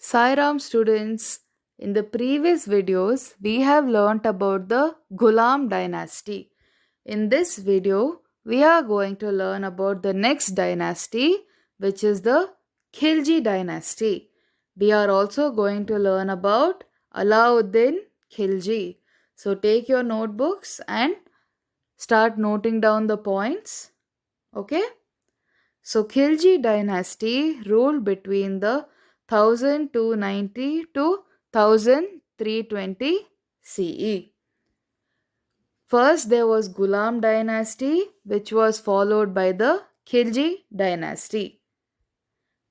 Sairam students, in the previous videos, we have learnt about the Ghulam dynasty. In this video, we are going to learn about the next dynasty, which is the Khilji dynasty. We are also going to learn about Alauddin Khilji. So take your notebooks and start noting down the points. Okay? So Khilji dynasty ruled between the 1290 to 1320 CE. First there was Ghulam dynasty which was followed by the Khilji dynasty.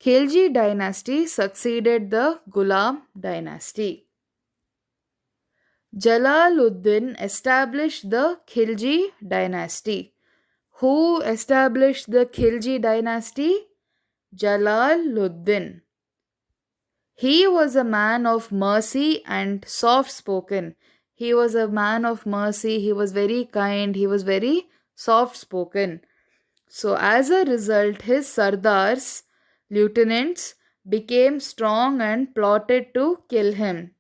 Khilji dynasty succeeded the Ghulam dynasty. Jalaluddin established the Khilji dynasty. Who established the Khilji dynasty? Jalaluddin. He was a man of mercy and soft spoken. He was a man of mercy. He was very kind. He was very soft spoken. So, as a result, his sardars, lieutenants, became strong and plotted to kill him.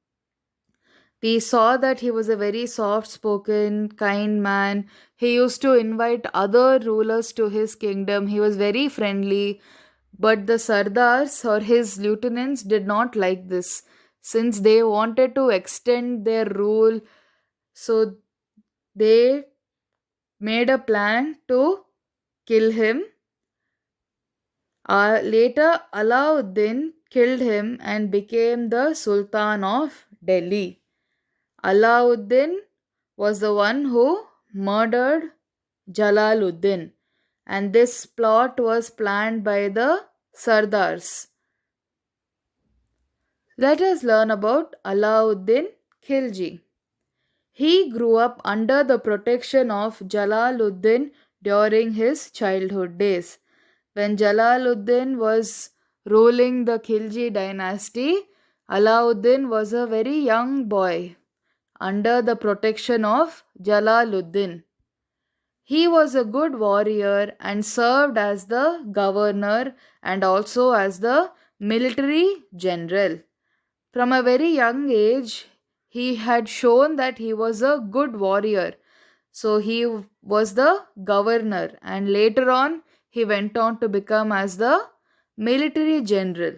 We saw that he was a very soft spoken, kind man. He used to invite other rulers to his kingdom. He was very friendly. But the Sardars or his lieutenants did not like this since they wanted to extend their rule. So they made a plan to kill him. Later, Alauddin killed him and became the Sultan of Delhi. Alauddin was the one who murdered Jalaluddin, and this plot was planned by the Sardars. Let us learn about Alauddin Khilji. He grew up under the protection of Jalaluddin during his childhood days. When Jalaluddin was ruling the Khilji dynasty, Alauddin was a very young boy under the protection of Jalaluddin. He was a good warrior and served as the governor and also as the military general. From a very young age, he had shown that he was a good warrior. So he was the governor, and later on he went on to become as the military general.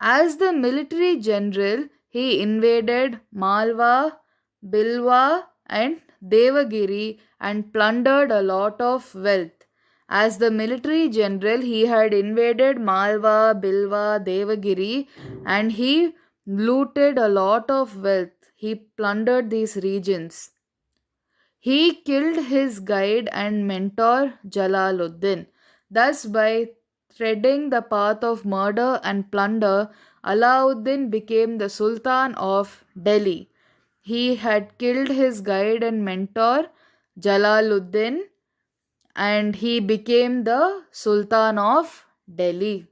As the military general, he invaded Malwa, Bilwa, and Devagiri and plundered a lot of wealth. As the military general, he had invaded Malwa, Bilwa, Devagiri, and he looted a lot of wealth. He plundered these regions. He killed his guide and mentor Jalaluddin. Thus, by treading the path of murder and plunder, Alauddin became the Sultan of Delhi. He had killed his guide and mentor Jalaluddin and he became the Sultan of Delhi.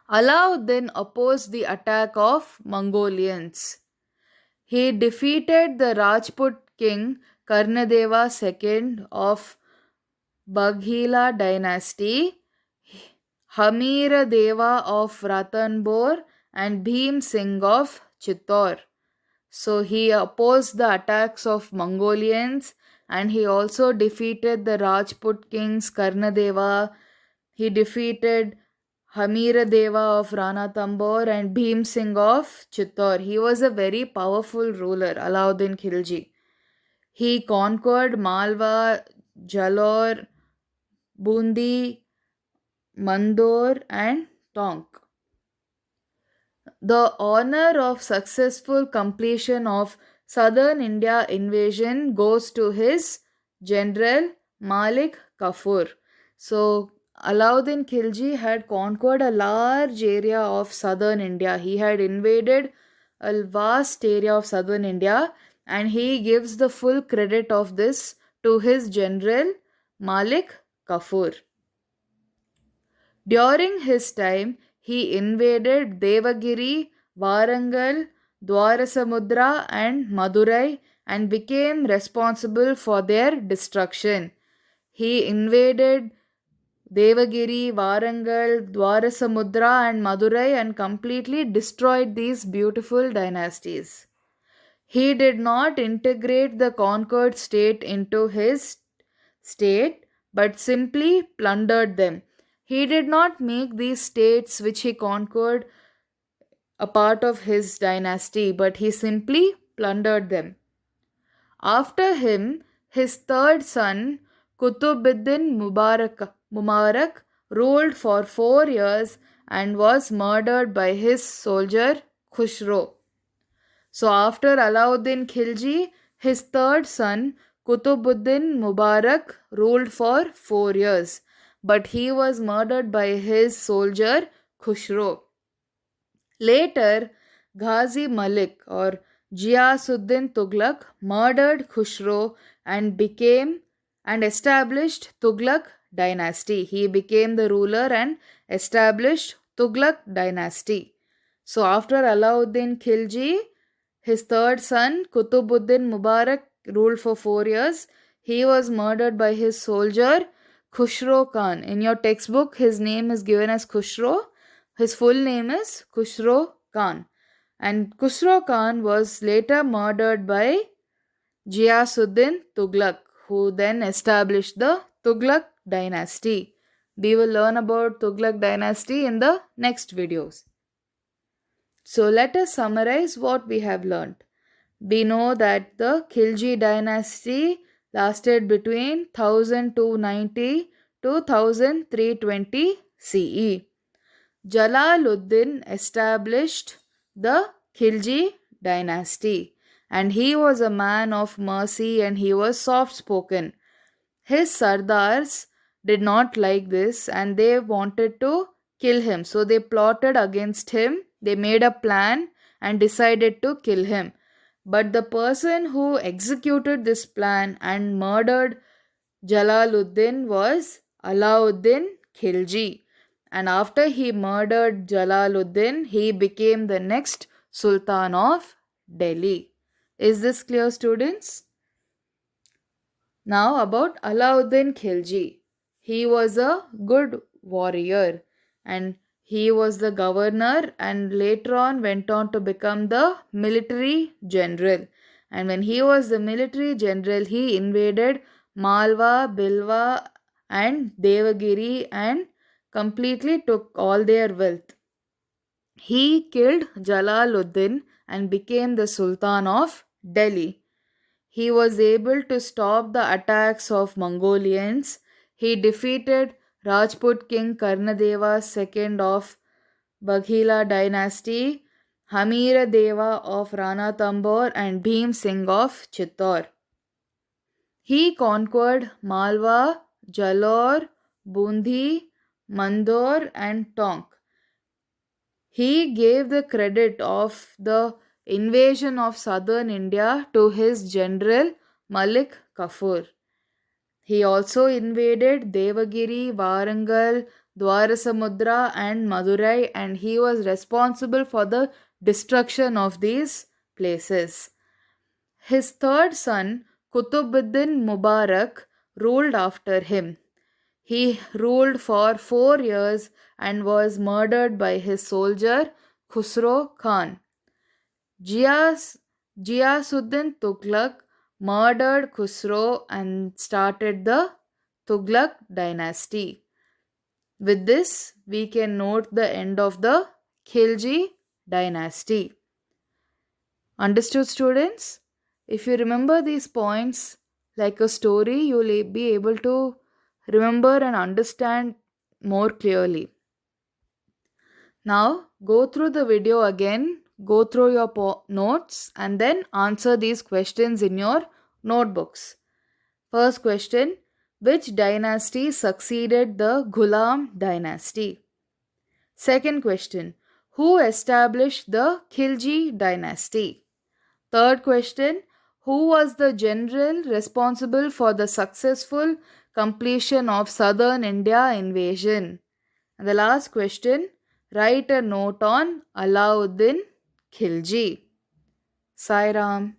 Alauddin opposed the attack of Mongolians. He defeated the Rajput king Karnadeva II of Baghila dynasty, Hamira Deva of Ranthambore, and Bhim Singh of Chittor. So he opposed the attacks of Mongolians and he also defeated the Rajput kings Karnadeva. He defeated Hamira Deva of Ranthambore and Bhim Singh of Chittor. He was a very powerful ruler, Alauddin Khilji. He conquered Malwa, Jalore, Bundi, Mandor, and Tonk. The honor of successful completion of southern India invasion goes to his general Malik Kafur. So Alauddin Khilji had conquered a large area of southern India. He had invaded a vast area of southern India and he gives the full credit of this to his general Malik Kafur. During his time, he invaded Devagiri, Warangal, Dwarasamudra, and Madurai and became responsible for their destruction. He invaded Devagiri, Varangal, Dwarasamudra, and Madurai and completely destroyed these beautiful dynasties. He did not integrate the conquered state into his state but simply plundered them. He did not make these states which he conquered a part of his dynasty, but he simply plundered them. After him, his third son, Kutubuddin Mubarak ruled for 4 years and was murdered by his soldier Khusro. So after Alauddin Khilji, his third son, Kutubuddin Mubarak, ruled for 4 years, but he was murdered by his soldier Khusro. Later, Ghazi Malik or Ghiyasuddin Tughlaq murdered Khusro and established Tughlaq dynasty. He became the ruler and established Tughlaq dynasty. So after Alauddin Khilji, his third son Kutubuddin Mubarak ruled for 4 years. He was murdered by his soldier Khusro Khan. In your textbook, his name is given as Khusro. His full name is Khusro Khan. And Khusro Khan was later murdered by Ghiyasuddin Tughlaq, who then established the Tughlaq dynasty. We will learn about Tughlaq dynasty in the next videos. So let us summarize what we have learned. We know that the Khilji dynasty lasted between 1290 to 1320 CE. Jalaluddin established the Khilji dynasty, and he was a man of mercy and he was soft spoken. His sardars did not like this and they wanted to kill him, so they plotted against him. They made a plan and decided to kill him. But the person who executed this plan and murdered Jalaluddin was Alauddin Khilji. And after he murdered Jalaluddin, he became the next Sultan of Delhi. Is this clear, students? Now about Alauddin Khilji. He was a good warrior and he was the governor and later on went on to become the military general. And when he was the military general, he invaded Malwa, Bilwa and Devagiri and completely took all their wealth. He killed Jalaluddin and became the Sultan of Delhi. He was able to stop the attacks of Mongolians. He defeated Rajput king Karnadeva II of Baghila dynasty, Hamira Deva of Ranthambore and Bhim Singh of Chittor. He conquered Malwa, Jalore, Bundi, Mandor and Tonk. He gave the credit of the invasion of southern India to his general Malik Kafur. He also invaded Devagiri, Varangal, Dwarasamudra and Madurai and he was responsible for the destruction of these places. His third son, Kutubuddin Mubarak, ruled after him. He ruled for 4 years and was murdered by his soldier Khusro Khan. Ghiyasuddin Tughlaq murdered Khusro and started the Tughlaq dynasty. With this, we can note the end of the Khilji dynasty. Understood, students? If you remember these points like a story, you will be able to remember and understand more clearly. Now, go through the video again, go through your notes and then answer these questions in your notebooks. First question, which dynasty succeeded the Ghulam dynasty? Second question, who established the Khilji dynasty? Third question, who was the general responsible for the successful completion of southern India invasion? And the last question, write a note on Alauddin Khilji. Sai Ram.